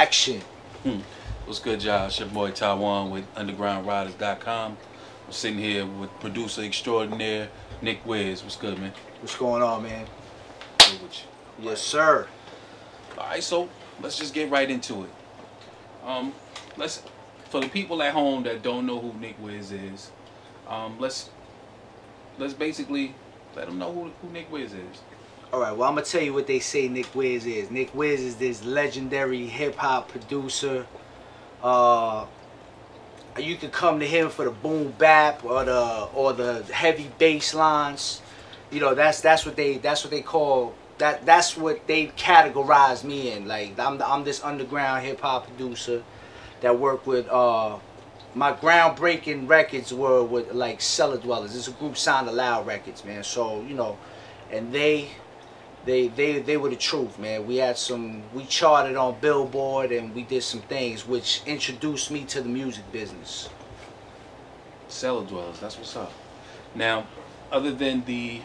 action. What's good, y'all? It's your boy Taiwan with UndergroundRiders.com. I'm sitting here with producer extraordinaire Nick Wiz. What's good, man? What's going on, man? Good with you. Yes, sir. Alright, so let's just get right into it. For the people at home that don't know who Nick Wiz is, let's basically let them know who Nick Wiz is. Alright, well, I'm going to tell you what they say Nick Wiz is. Nick Wiz is this legendary hip-hop producer. You can come to him for the boom bap or the heavy bass lines. You know, that's what they call that's what they categorize me in. Like I'm this underground hip-hop producer that worked with my groundbreaking records were with like Cellar Dwellers. It's a group signed to Loud Records, man. So, you know, and they were the truth, man. We charted on Billboard and we did some things which introduced me to the music business. Cellar Dwellers, that's what's up. Now, other than the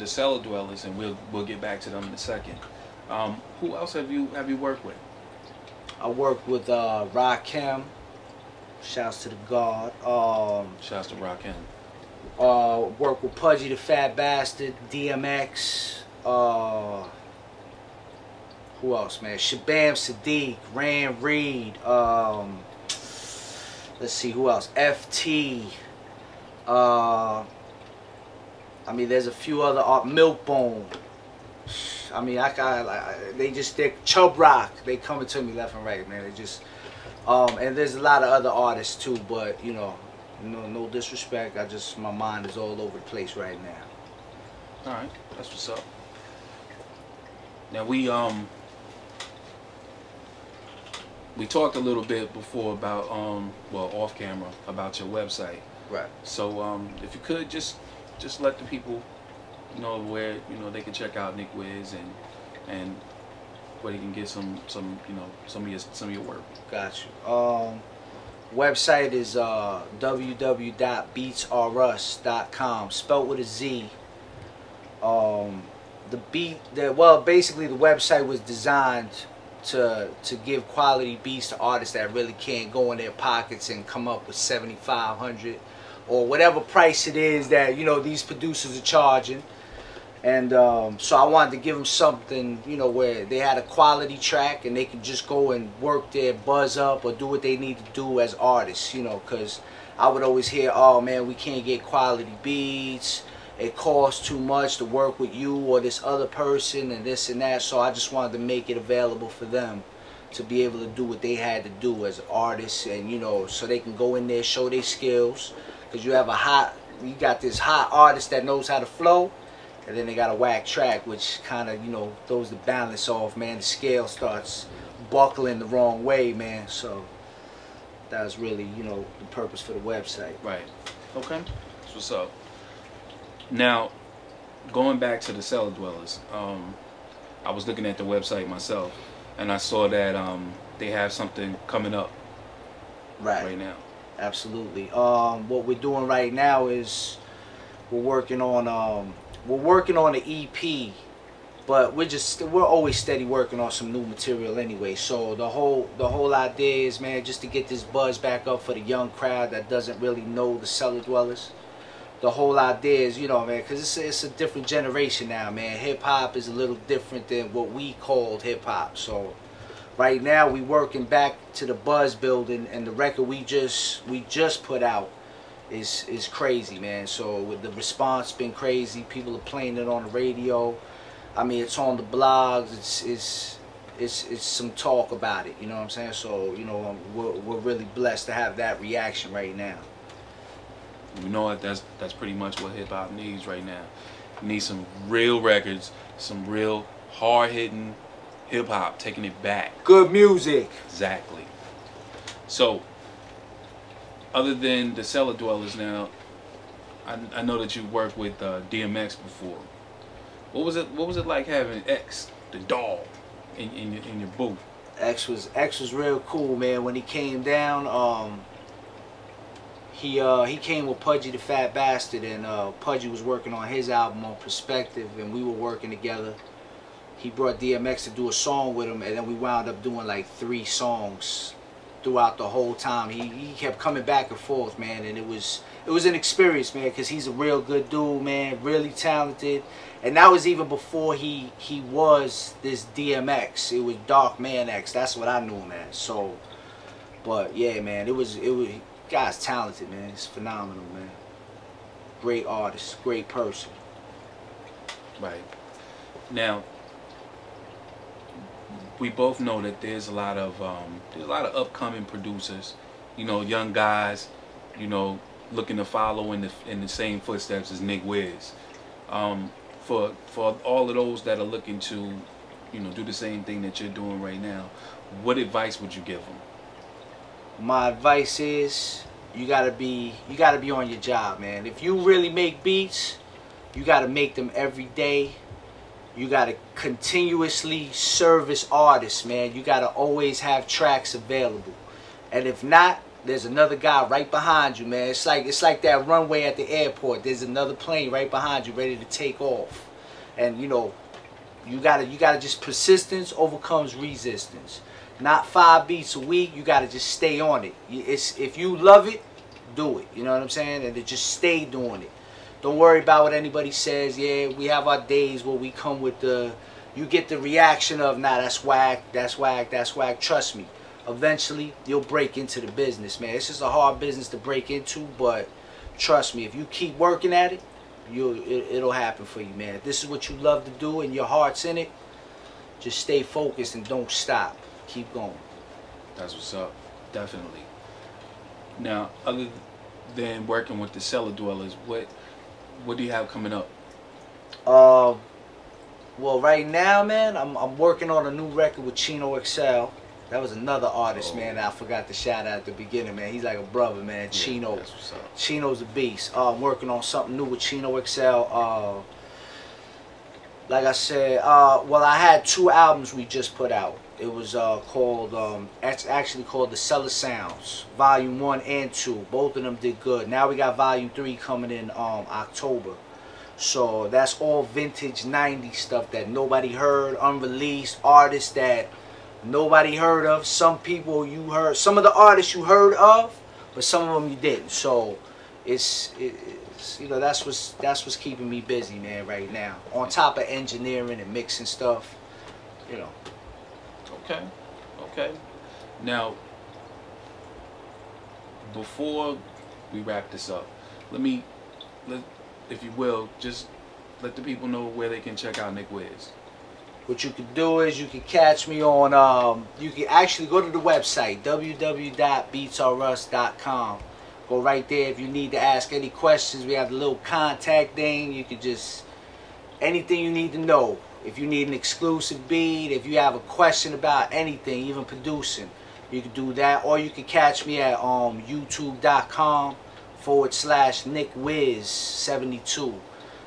Cellar Dwellers, and we'll get back to them in a second. Who else have you worked with? I worked with Rakim. Shouts to the God. Shouts to Rakim. Worked with Pudgy the Fat Bastard, DMX. Who else, man? Shabam Sadiq, Ran Reed. Let's see who else. FT. I mean, there's a few other Milkbone. I mean, they're Chub Rock. They coming to me left and right, man. They just, and there's a lot of other artists too, but you know, no disrespect. My mind is all over the place right now. All right, that's what's up. Now we talked a little bit before about well, off camera, about your website. Right. So if you could just let the people know where they can check out Nick Wiz and where they can get some of your work. Got you. Website is www.beatsrus.com, spelled with a Z. Basically the website was designed to give quality beats to artists that really can't go in their pockets and come up with $7,500 or whatever price it is that these producers are charging. And so I wanted to give them something, where they had a quality track and they could just go and work their buzz up or do what they need to do as artists, because I would always hear, oh man, we can't get quality beats, it costs too much to work with you or this other person and this and that. So I just wanted to make it available for them to be able to do what they had to do as artists, and so they can go in there, show their skills, because you got this hot artist that knows how to flow, and then they got a whack track which kind of throws the balance off, man. The scale starts buckling the wrong way, man. So that was really the purpose for the website. Right. Okay, that's what's up. Now, going back to the Cellar Dwellers, I was looking at the website myself, and I saw that they have something coming up right now. Absolutely. What we're doing right now is we're working on an EP, but we're always steady working on some new material anyway. So the whole idea is, man, just to get this buzz back up for the young crowd that doesn't really know the Cellar Dwellers. The whole idea is, man, because it's a different generation now, man. Hip-hop is a little different than what we called hip-hop. So right now we working back to the buzz building, and the record we just put out is crazy, man. So with the response been crazy. People are playing it on the radio. I mean, it's on the blogs. It's some talk about it, you know what I'm saying? So, we're really blessed to have that reaction right now. You know what? That's pretty much what hip hop needs right now. It needs some real records, some real hard-hitting hip hop, taking it back. Good music. Exactly. So, other than the Cellar Dwellers, now, I know that you worked with DMX before. What was it like having X, the dog, in your booth? X was real cool, man. When he came down, he came with Pudgy the Fat Bastard, and Pudgy was working on his album on Perspective, and we were working together. he brought DMX to do a song with him, and then we wound up doing like 3 songs throughout the whole time. He kept coming back and forth, man, and it was an experience, man, because he's a real good dude, man, really talented. And that was even before he was this DMX. It was Dark Man X. That's what I knew him as. So, but yeah, man, it was guy's talented, man. It's phenomenal, man. Great artist, great person. Right. Now, we both know that there's a lot of upcoming producers, you know, young guys, you know, looking to follow in the same footsteps as Nick Wiz. For all of those that are looking to, you know, do the same thing that you're doing right now, what advice would you give them? My advice is you gotta be on your job, man. If you really make beats, you gotta make them every day. You gotta continuously service artists, man. You gotta always have tracks available. And if not, there's another guy right behind you, man. It's like that runway at the airport. There's another plane right behind you ready to take off. And you know, you gotta just persistence overcomes resistance. Not 5 beats a week. You gotta just stay on it. If you love it, do it. You know what I'm saying? And just stay doing it. Don't worry about what anybody says. Yeah, we have our days where we come with you get the reaction of, nah, that's whack, that's whack, that's whack. Trust me, eventually you'll break into the business, man. It's just a hard business to break into, but trust me, if you keep working at it, it'll happen for you, man. If this is what you love to do and your heart's in it, just stay focused and don't stop. Keep going. That's what's up. Definitely. Now, other than working with the Cellar Dwellers, what do you have coming up? Well, right now, man, I'm working on a new record with Chino XL. That was another artist, man, that I forgot to shout out at the beginning, man. He's like a brother, man. Yeah, Chino. That's what's up. Chino's a beast. I'm working on something new with Chino XL. Like I said, well, I had 2 albums we just put out. It was called, it's actually called The Cellar Sounds, Volume 1 and 2. Both of them did good. Now we got Volume 3 coming in October. So that's all vintage 90s stuff that nobody heard, unreleased, artists that nobody heard of. Some people you heard, some of the artists you heard of, but some of them you didn't. So it's you know, that's what's keeping me busy, man, right now. On top of engineering and mixing stuff, you know. Okay. Now, before we wrap this up, if you will, just let the people know where they can check out Nick Wiz. What you can do is you can catch me on, you can actually go to the website, www.beatsrus.com. Go right there if you need to ask any questions. We have the little contact thing. You can just, anything you need to know. If you need an exclusive beat, if you have a question about anything, even producing, you can do that. Or you can catch me at youtube.com/NickWiz72.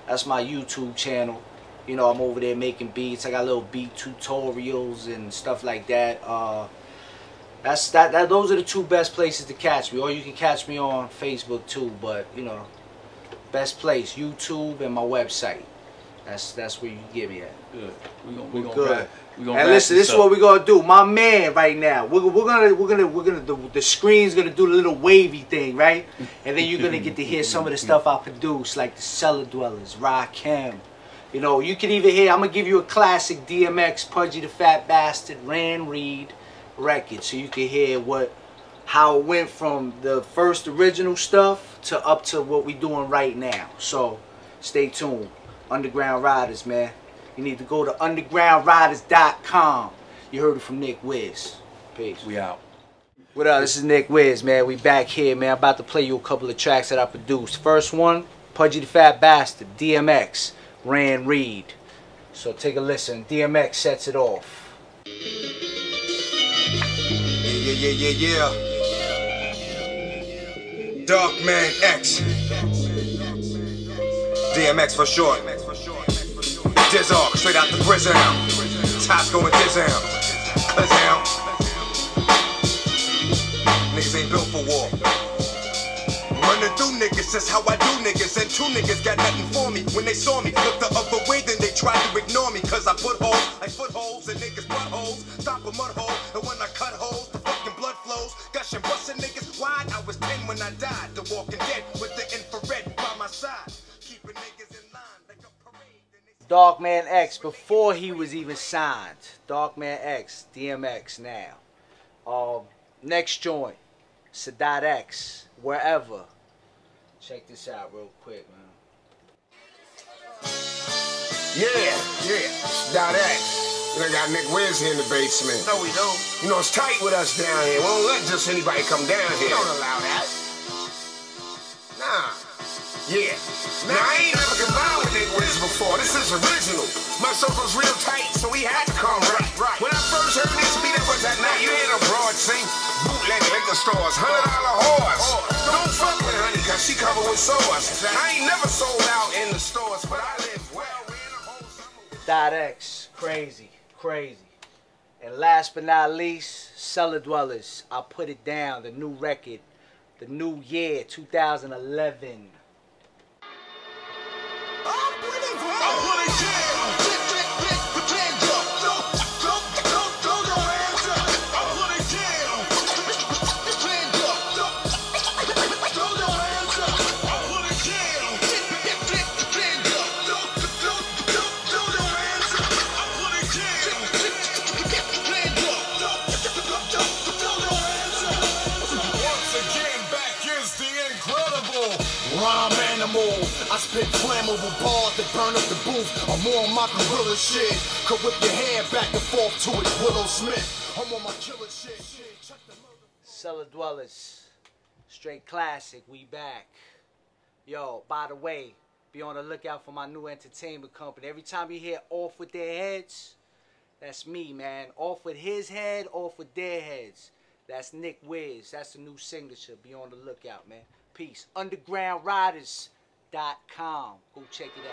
That's my YouTube channel. You know, I'm over there making beats. I got little beat tutorials and stuff like that. Those are the 2 best places to catch me. Or you can catch me on Facebook too. But you know, best place, YouTube and my website. That's where you can get me at. Good. We're good. And listen, this is what we're gonna do. My man, right now, we're gonna the screen's gonna do the little wavy thing, right? And then you're gonna get to hear some of the stuff I produce, like the Cellar Dwellers, Rakim. You know, you can even hear. I'm gonna give you a classic DMX, Pudgy the Fat Bastard, Ran Reed record, so you can hear how it went from the first original stuff to up to what we're doing right now. So stay tuned. Underground Riders, man. You need to go to undergroundriders.com. You heard it from Nick Wiz. Peace. We out. What up? This is Nick Wiz, man. We back here, man. I'm about to play you a couple of tracks that I produced. First one, Pudgy the Fat Bastard, DMX, Ran Reed. So take a listen. DMX sets it off. Yeah. Dark Man X. DMX for short. Dizzark, straight out the prison. Tosco and Dizzam. Niggas ain't built for war. Running through niggas, that's how I do niggas. And 2 niggas got nothing for me. When they saw me, looked the other way, then they tried to ignore me. Cause I put holes like Darkman X before he was even signed. Darkman X, DMX now. Next joint, Sadat X, Wherever. Check this out real quick, man. Yeah. Sadat X. We got Nick Wiz here in the basement. No, we don't. You know, it's tight with us down here. We don't let just anybody come down here. We don't allow that. Nah. Yeah. Now, I ain't never combined with Nick Wiz before. This is original. My circle's real tight, so we had to come right. When I first heard this beat, it was at night. You hear the broad sing. Bootleg liquor stores, $100 horse. Don't fuck with honey, cause she covered with sauce. I ain't never sold out in the stores, but I live well. We in the whole summer. Dot X, crazy. And last but not least, Cellar Dwellers, I Put It Down, the new record, the new year, 2011. Rhyme animal, I spit flammable bars that burn up the booth. I'm on my gorilla shit. Could whip your hand back and forth to it, Willow Smith. I'm on my killer shit. Cellar Dwellers, straight classic, we back. Yo, by the way, be on the lookout for my new entertainment company. Every time you hear Off With Their Heads, that's me, man. Off With His Head, Off With Their Heads. That's Nick Wiz. That's the new signature. Be on the lookout, man. Peace. UndergroundRiders.com. Go check it out.